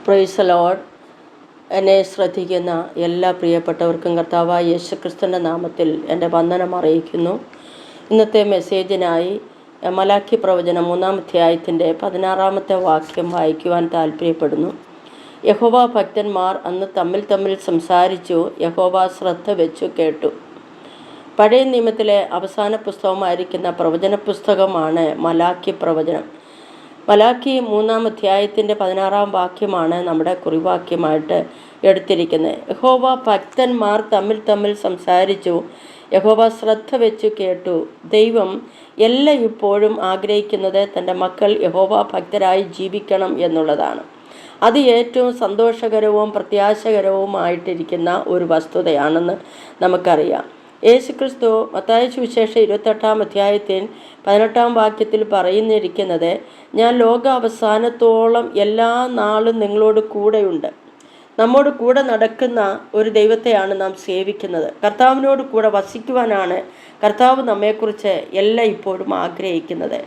Praise Lord. എന്നെ ശ്രദ്ധിക്കുന്ന എല്ലാ പ്രിയപ്പെട്ടവർക്കും കർത്താവായ യേശുക്രിസ്തുവിൻ്റെ നാമത്തിൽ എൻ്റെ വന്ദനം അറിയിക്കുന്നു. ഇന്നത്തെ മെസ്സേജിനായി മലാക്കി പ്രവചനം 3-ാം അധ്യായത്തിൻ്റെ 16-ാമത്തെ വാക്യം വായിക്കുവാൻ താല്പര്യപ്പെടുന്നു. യഹോവ ഭക്തന്മാർ അന്ന് തമ്മിൽ സംസാരിച്ചു, യഹോവ ശ്രദ്ധ വെച്ചു കേട്ടു. പഴയ നിയമത്തിലെ അവസാന പുസ്തകമായിരിക്കുന്ന പ്രവചന പുസ്തകമാണ് മലാക്കി പ്രവചനം. മലാക്കി 3-ാം അധ്യായത്തിൻ്റെ 16-ാം വാക്യമാണ് നമ്മുടെ കുറിവാക്യമായിട്ട് എടുത്തിരിക്കുന്നത്. യഹോവ ഭക്തന്മാർ തമ്മിൽ സംസാരിച്ചു, യഹോവ ശ്രദ്ധ വെച്ചു കേട്ടു. ദൈവം ഇപ്പോഴും ആഗ്രഹിക്കുന്നത് തൻ്റെ മക്കൾ യഹോവ ഭക്തരായി ജീവിക്കണം എന്നുള്ളതാണ്. അത് ഏറ്റവും സന്തോഷകരവും പ്രത്യാശകരവുമായിട്ടിരിക്കുന്ന ഒരു വസ്തുതയാണെന്ന് നമുക്കറിയാം. യേശുക്രിസ്തു മത്തായി സുവിശേഷം 28-ാം അധ്യായത്തിൽ 18-ാം വാക്യത്തിൽ പറയുന്നിരിക്കുന്നത്, ഞാൻ ലോകാവസാനത്തോളം എല്ലാ നാളും നിങ്ങളോട് കൂടെയുണ്ട്. നമ്മോട് കൂടെ നടക്കുന്ന ഒരു ദൈവത്തെയാണ് നാം സേവിക്കുന്നത്. കർത്താവിനോട് കൂടെ വസിക്കുവാനാണ് കർത്താവ് നമ്മെക്കുറിച്ച് ഇപ്പോഴും ആഗ്രഹിക്കുന്നത്.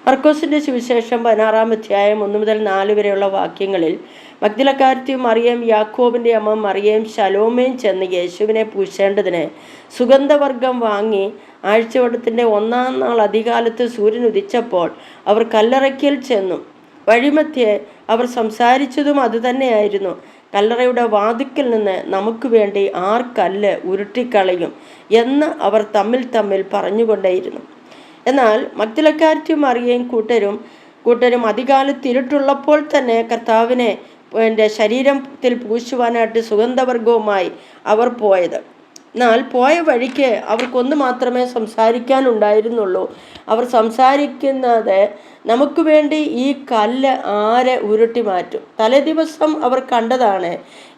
മർക്കോസിൻ്റെ സുവിശേഷം 16-ാം അധ്യായം 1 മുതൽ 4 വരെയുള്ള വാക്യങ്ങളിൽ മഗ്ദലക്കാരത്തി മറിയം, യാക്കോബിൻ്റെ അമ്മ മറിയം, ശലോമേയും ചെന്ന് യേശുവിനെ പൂശേണ്ടതിന് സുഗന്ധവർഗം വാങ്ങി ആഴ്ചവട്ടത്തിൻ്റെ 1-ാം നാൾ അധികാലത്ത് സൂര്യൻ ഉദിച്ചപ്പോൾ അവർ കല്ലറയ്ക്കൽ ചെന്നു. വഴിമധ്യേ അവർ സംസാരിച്ചതും അതുതന്നെയായിരുന്നു. കല്ലറയുടെ വാതിക്കൽ നിന്ന് നമുക്ക് വേണ്ടി ആർ കല്ല് ഉരുട്ടിക്കളയും എന്ന് അവർ തമ്മിൽ പറഞ്ഞുകൊണ്ടേയിരുന്നു. എന്നാൽ മഗ്ദലക്കാരത്തി മറിയയും കൂട്ടരും അധികാലത്ത് ഇരുട്ടുള്ളപ്പോൾ തന്നെ കർത്താവിനെ ശരീരത്തിൽ പൂശുവാനായിട്ട് സുഗന്ധവർഗവുമായി അവർ പോയത്. എന്നാൽ പോയ വഴിക്ക് അവർക്കൊന്ന് മാത്രമേ സംസാരിക്കാനുണ്ടായിരുന്നുള്ളൂ. അവർ സംസാരിക്കുന്നത്, നമുക്ക് വേണ്ടി ഈ കല്ല് ആരെ ഉരുട്ടി മാറ്റും. തലേദിവസം അവർ കണ്ടതാണ്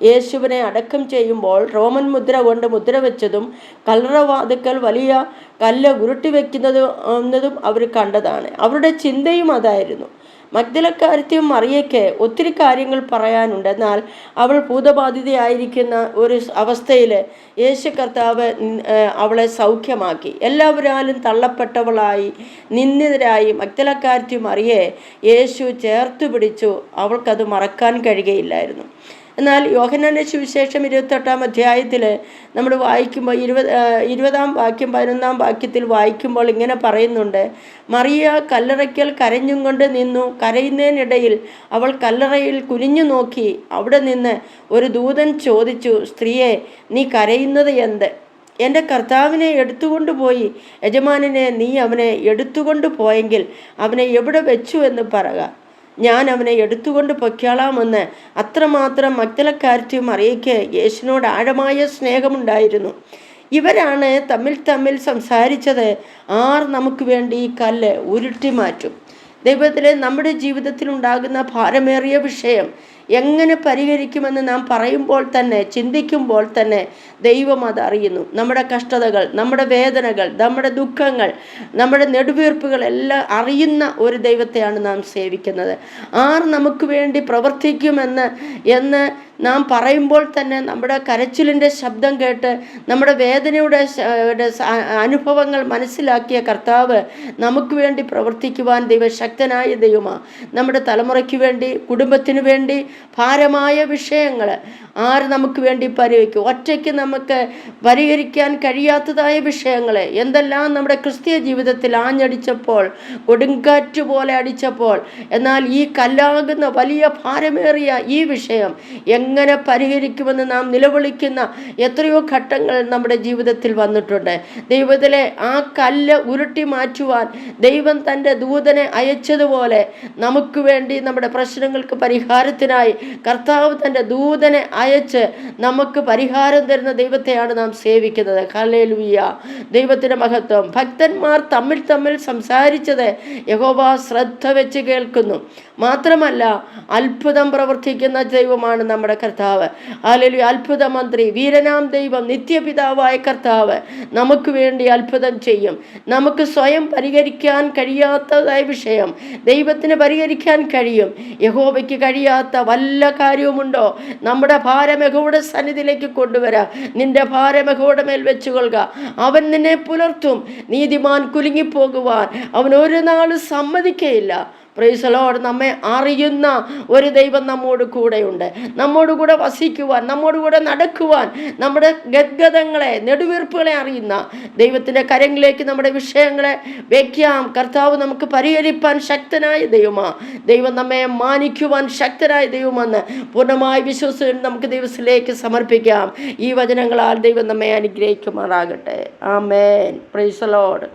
യേശുവിനെ അടക്കം ചെയ്യുമ്പോൾ റോമൻ മുദ്ര കൊണ്ട് മുദ്ര വെച്ചതും കല്ലറവാതിക്കൽ വലിയ കല്ല് ഉരുട്ടി വയ്ക്കുന്നതും അവർ കണ്ടതാണ്. അവരുടെ ചിന്തയും അതായിരുന്നു. മഗ്ദലക്കാരത്തിയും മറിയയ്ക്ക് ഒത്തിരി കാര്യങ്ങൾ പറയാനുണ്ട്. എന്നാൽ അവൾ ഭൂതബാധിതയായിരിക്കുന്ന ഒരു അവസ്ഥയിൽ യേശു കർത്താവ് അവളെ സൗഖ്യമാക്കി. എല്ലാവരാലും തള്ളപ്പെട്ടവളായി നിന്ദിതരായി മഗ്ദലക്കാരത്തി മറിയെ യേശു ചേർത്ത് പിടിച്ചു. അവൾക്കത് മറക്കാൻ കഴിയുകയില്ലായിരുന്നു. എന്നാൽ യോഹന്നാന്റെ സുവിശേഷം 28-ാം അധ്യായത്തിൽ നമ്മൾ വായിക്കുമ്പോൾ 20-ാം വാക്യം 11-ാം വാക്യത്തിൽ വായിക്കുമ്പോൾ ഇങ്ങനെ പറയുന്നുണ്ട്, മറിയ കല്ലറയ്ക്കൽ കരഞ്ഞും കൊണ്ട് നിന്നു. കരയുന്നതിനിടയിൽ അവൾ കല്ലറയിൽ കുനിഞ്ഞു നോക്കി. അവിടെ നിന്ന് ഒരു ദൂതൻ ചോദിച്ചു, സ്ത്രീയെ, നീ കരയുന്നത് എന്ത്? എൻ്റെ കർത്താവിനെ എടുത്തുകൊണ്ടുപോയി. യജമാനനെ, നീ അവനെ എടുത്തുകൊണ്ട് പോയെങ്കിൽ അവനെ എവിടെ വെച്ചു എന്ന് പറയുക. ഞാൻ അവനെ എടുത്തുകൊണ്ട് പൊയ്ക്കോളാമെന്ന്. അത്രമാത്രം മഗ്ദലക്കാരത്തി മറിയയ്ക്ക് യേശുവിനോട് ആഴമായ സ്നേഹമുണ്ടായിരുന്നു. ഇവരാണ് തമ്മിൽ സംസാരിച്ചത്, ആർ നമുക്ക് വേണ്ടി ഈ കല്ല് ഉരുട്ടി മാറ്റും. ദൈവത്തിലെ നമ്മുടെ ജീവിതത്തിൽ ഉണ്ടാകുന്ന ഭാരമേറിയ വിഷയം എങ്ങനെ പരിഹരിക്കുമെന്ന് നാം പറയുമ്പോൾ തന്നെ, ചിന്തിക്കുമ്പോൾ തന്നെ ദൈവം അതറിയുന്നു. നമ്മുടെ കഷ്ടതകൾ, നമ്മുടെ വേദനകൾ, നമ്മുടെ ദുഃഖങ്ങൾ, നമ്മുടെ നെടുവീർപ്പുകൾ എല്ലാം അറിയുന്ന ഒരു ദൈവത്തെയാണ് നാം സേവിക്കുന്നത്. ആർ നമുക്ക് വേണ്ടി പ്രവർത്തിക്കുമെന്ന് നാം പറയുമ്പോൾ തന്നെ നമ്മുടെ കരച്ചിലിൻ്റെ ശബ്ദം കേട്ട് നമ്മുടെ വേദനയുടെ അനുഭവങ്ങൾ മനസ്സിലാക്കിയ കർത്താവ് നമുക്ക് വേണ്ടി പ്രവർത്തിക്കുവാൻ ദൈവശക്തനായ ദൈവമാണ്. നമ്മുടെ തലമുറയ്ക്ക് വേണ്ടി, കുടുംബത്തിന് വേണ്ടി ഭാരമായ വിഷയങ്ങൾ ആര് നമുക്ക് വേണ്ടി പരിഹരിക്കും? ഒറ്റയ്ക്ക് നമുക്ക് പരിഹരിക്കാൻ കഴിയാത്തതായ വിഷയങ്ങൾ എന്തെല്ലാം നമ്മുടെ ക്രിസ്തീയ ജീവിതത്തിൽ ആഞ്ഞടിച്ചപ്പോൾ, കൊടുങ്കാറ്റ് പോലെ അടിച്ചപ്പോൾ, എന്നാൽ ഈ കല്ലാകുന്ന വലിയ ഭാരമേറിയ ഈ വിഷയം എങ്ങനെ പരിഹരിക്കുമെന്ന് നാം നിലവിളിക്കുന്ന എത്രയോ ഘട്ടങ്ങൾ നമ്മുടെ ജീവിതത്തിൽ വന്നിട്ടുണ്ട്. ദൈവത്തിലെ ആ കല്ല് ഉരുട്ടി മാറ്റുവാൻ ദൈവം തൻ്റെ ദൂതനെ അയച്ചതുപോലെ നമുക്ക് വേണ്ടി നമ്മുടെ പ്രശ്നങ്ങൾക്ക് പരിഹാരത്തിനായി കർത്താവ് തൻ്റെ ദൂതനെ അയച്ച് നമുക്ക് പരിഹാരം തരുന്ന ദൈവത്തെയാണ് നാം സേവിക്കുന്നത്. ഹല്ലേലൂയ, ദൈവത്തിൻ്റെ മഹത്വം. ഭക്തന്മാർ തമ്മിൽ സംസാരിച്ചത് യഹോവ ശ്രദ്ധ വെച്ച് കേൾക്കുന്നു. മാത്രമല്ല, അത്ഭുതം പ്രവർത്തിക്കുന്ന ദൈവമാണ് നമ്മുടെ കർത്താവ്. ഹല്ലേലൂയ, അത്ഭുത മന്ത്രി, വീരനാം ദൈവം, നിത്യപിതാവായ കർത്താവ് നമുക്ക് വേണ്ടി അത്ഭുതം ചെയ്യും. നമുക്ക് സ്വയം പരിഹരിക്കാൻ കഴിയാത്തതായ വിഷയം ദൈവത്തിന് പരിഹരിക്കാൻ കഴിയും. യഹോവയ്ക്ക് കഴിയാത്ത വല്ല കാര്യവുമുണ്ടോ? നമ്മുടെ ഭാരം യഹോവയുടെ സന്നിധിയിലേക്ക് കൊണ്ടുവരാം. നിന്റെ ഭാരം യഹോവയുടെ മേൽ വെച്ചുകൊള്ളുക. അവൻ നിന്നെ പുലർത്തും. നീതിമാൻ കുലുങ്ങിപ്പോകുവാൻ അവൻ ഒരു നാൾ സമ്മതിക്കയില്ല. Price the Lord. നമ്മെ അറിയുന്ന ഒരു ദൈവം നമ്മോട് കൂടെയുണ്ട്. നമ്മോട് കൂടെ വസിക്കുവാൻ, നമ്മോട് കൂടെ നടക്കുവാൻ, നമ്മുടെ ഗദ്ഗതങ്ങളെ, നെടുവീർപ്പുകളെ അറിയുന്ന ദൈവത്തിൻ്റെ കരങ്ങളിലേക്ക് നമ്മുടെ വിഷയങ്ങളെ വയ്ക്കാം. കർത്താവ് നമുക്ക് പരിഹരിപ്പാൻ ശക്തനായ ദൈവമാണ്. ദൈവം നമ്മെ മാനിക്കുവാൻ ശക്തനായ ദൈവമെന്ന് പൂർണ്ണമായി വിശ്വസിച്ച് നമുക്ക് ദൈവത്തിലേക്ക് സമർപ്പിക്കാം. ഈ വചനങ്ങളാൽ ദൈവം നമ്മെ അനുഗ്രഹിക്കുമാറാകട്ടെ. ആമേൻ. Praise the Lord.